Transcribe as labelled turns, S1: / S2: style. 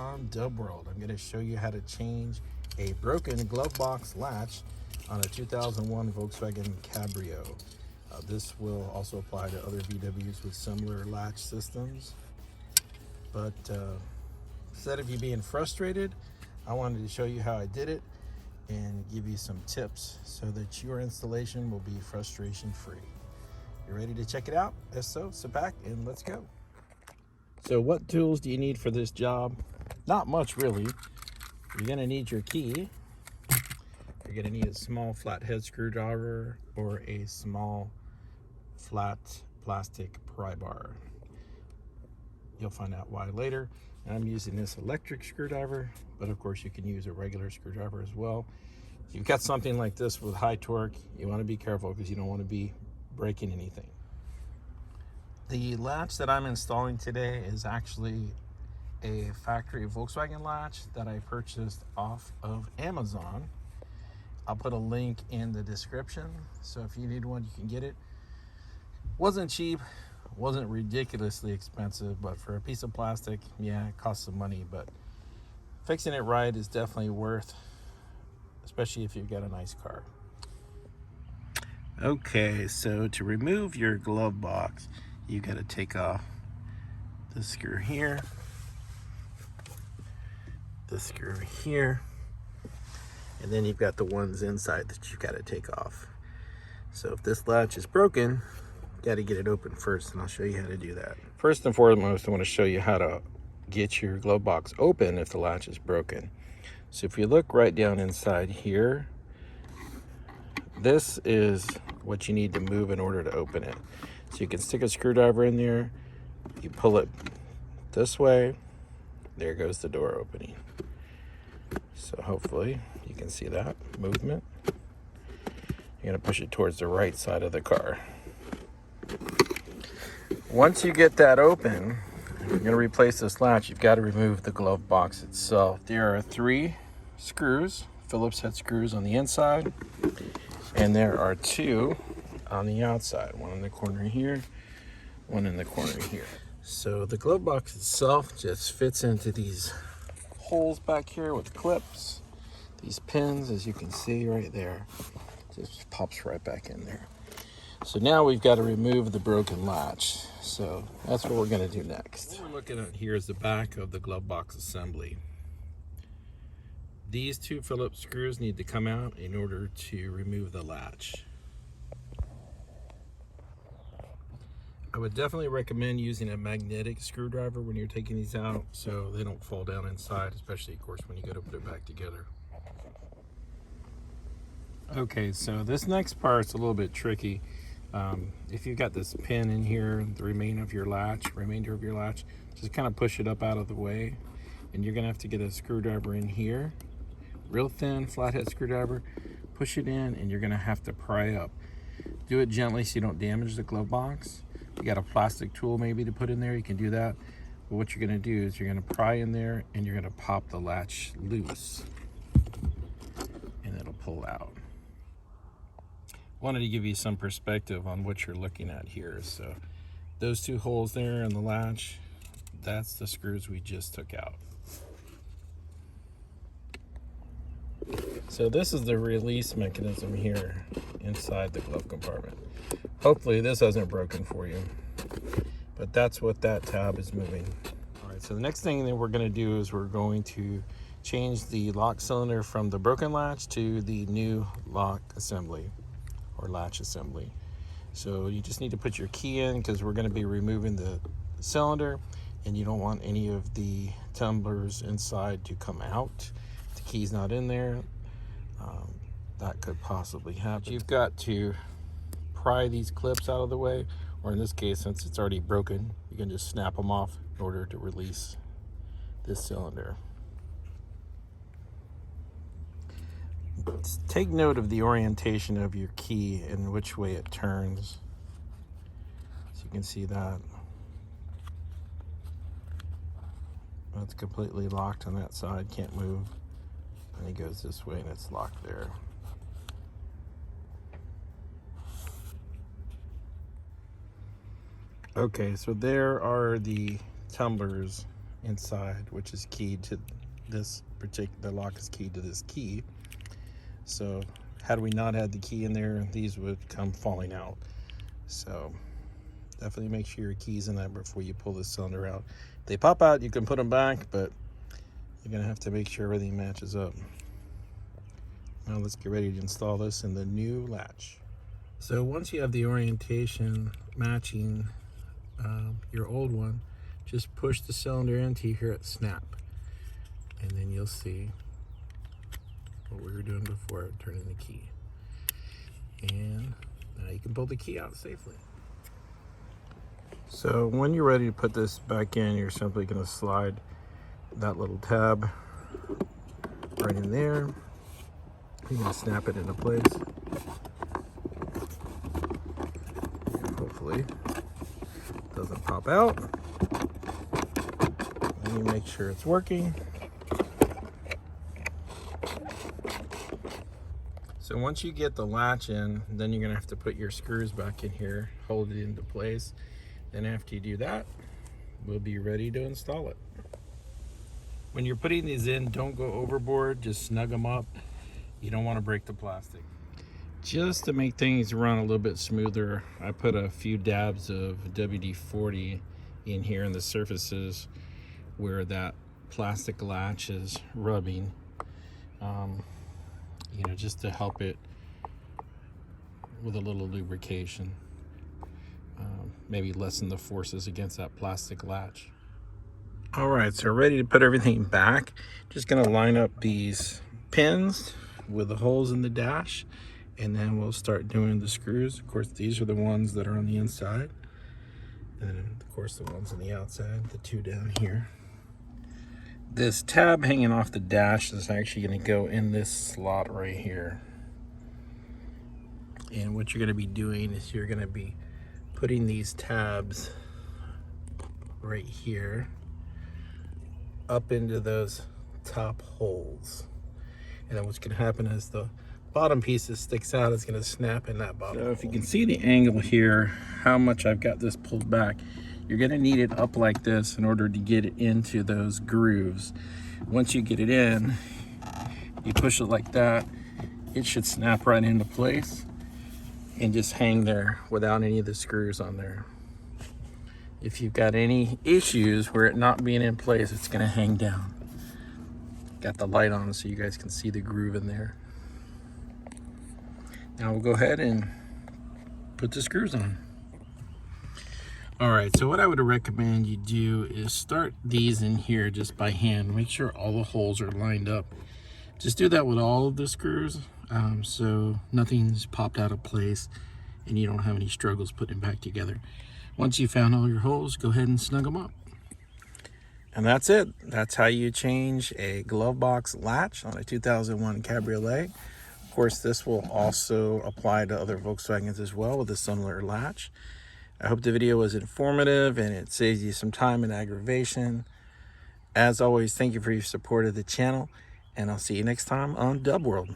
S1: on Dub World. I'm going to show you how to change a broken glove box latch on a 2001 Volkswagen Cabrio. This will also apply to other VWs with similar latch systems. But instead of you being frustrated, I wanted to show you how I did it and give you some tips so that your installation will be frustration free. You ready to check it out? If so, sit back and let's go. So what tools do you need for this job? Not much really. You're gonna need your key. You're gonna need a small flathead screwdriver or a small flat plastic pry bar. You'll find out why later. I'm using this electric screwdriver, but of course you can use a regular screwdriver as well. If you've got something like this with high torque, you want to be careful because you don't want to be breaking anything. The latch that I'm installing today is actually a factory Volkswagen latch that I purchased off of Amazon. I'll put a link in the description, so if you need one, you can get it. Wasn't cheap, wasn't ridiculously expensive, but for a piece of plastic, yeah, it costs some money, but fixing it right is definitely worth, especially if you've got a nice car. Okay, so to remove your glove box, you got to take off the screw here, the screw here, and then you've got the ones inside that you've got to take off. So if this latch is broken, you got to get it open first, and I'll show you how to do that. First and foremost, I want to show you how to get your glove box open if the latch is broken. So if you look right down inside here, this is what you need to move in order to open it. So you can stick a screwdriver in there, you pull it this way, there goes the door opening. So hopefully you can see that movement. You're gonna push it towards the right side of the car. Once you get that open, you're gonna replace this latch, you've got to remove the glove box itself. There are 3 screws, Phillips head screws on the inside, and there are 2 on the outside, one in the corner here, one in the corner here. So the glove box itself just fits into these holes back here with clips. These pins, as you can see right there, just pops right back in there. So now we've got to remove the broken latch. So that's what we're going to do next. What we're looking at here is the back of the glove box assembly. These 2 Phillips screws need to come out in order to remove the latch. I would definitely recommend using a magnetic screwdriver when you're taking these out so they don't fall down inside, especially of course when you go to put it back together. Okay, so this next part's a little bit tricky. If you've got this pin in here, the remainder of your latch, just kind of push it up out of the way, and you're gonna have to get a screwdriver in here, real thin flathead screwdriver, push it in, and you're gonna have to pry up. Do it gently so you don't damage the glove box. You got a plastic tool maybe to put in there, you can do that. But what you're gonna do is you're gonna pry in there and you're gonna pop the latch loose and it'll pull out. Wanted to give you some perspective on what you're looking at here. So those 2 holes there in the latch, that's the screws we just took out. So this is the release mechanism here inside the glove compartment. Hopefully this hasn't broken for you, but that's what that tab is moving. All right, so the next thing that we're going to do is we're going to change the lock cylinder from the broken latch to the new lock assembly or latch assembly. So you just need to put your key in because we're going to be removing the cylinder, and you don't want any of the tumblers inside to come out. The key's not in there. That could possibly happen. You've got to pry these clips out of the way, or in this case, since it's already broken, you can just snap them off in order to release this cylinder. Take note of the orientation of your key and which way it turns. So you can see that. That's completely locked on that side, can't move. And it goes this way and it's locked there. Okay, so there are the tumblers inside, which is keyed to this particular lock is keyed to this key. So had we not had the key in there, these would come falling out. So definitely make sure your key's in there before you pull this cylinder out. If they pop out, you can put them back, but you're gonna have to make sure everything matches up. Now let's get ready to install this in the new latch. So once you have the orientation matching your old one, just push the cylinder into you, hear it snap, and then you'll see what we were doing before, turning the key. And now you can pull the key out safely. So when you're ready to put this back in, you're simply going to slide that little tab right in there. You're going to snap it into place. And hopefully it doesn't pop out. Let me make sure it's working. So once you get the latch in, then you're going to have to put your screws back in here, hold it into place. Then after you do that, we'll be ready to install it. When you're putting these in, don't go overboard, just snug them up. You don't want to break the plastic. Just to make things run a little bit smoother, I put a few dabs of WD-40 in here in the surfaces where that plastic latch is rubbing, you know, just to help it with a little lubrication. Maybe lessen the forces against that plastic latch. All right, so ready to put everything back. Just gonna line up these pins with the holes in the dash, and then we'll start doing the screws. Of course, these are the ones that are on the inside, and of course the ones on the outside, the two down here. This tab hanging off the dash is actually gonna go in this slot right here. And what you're gonna be doing is you're gonna be putting these tabs right here up into those top holes. And then what's gonna happen is the bottom piece that sticks out is gonna snap in that bottom hole. So if you can see the angle here, how much I've got this pulled back, you're gonna need it up like this in order to get it into those grooves. Once you get it in, you push it like that, it should snap right into place and just hang there without any of the screws on there. If you've got any issues where it not being in place, it's gonna hang down. Got the light on so you guys can see the groove in there. Now we'll go ahead and put the screws on. All right, so what I would recommend you do is start these in here just by hand. Make sure all the holes are lined up. Just do that with all of the screws, so nothing's popped out of place and you don't have any struggles putting it back together. Once you found all your holes, go ahead and snug them up. And that's it. That's how you change a glove box latch on a 2001 Cabriolet. Of course, this will also apply to other Volkswagens as well with a similar latch. I hope the video was informative and it saves you some time and aggravation. As always, thank you for your support of the channel, and I'll see you next time on Dub World.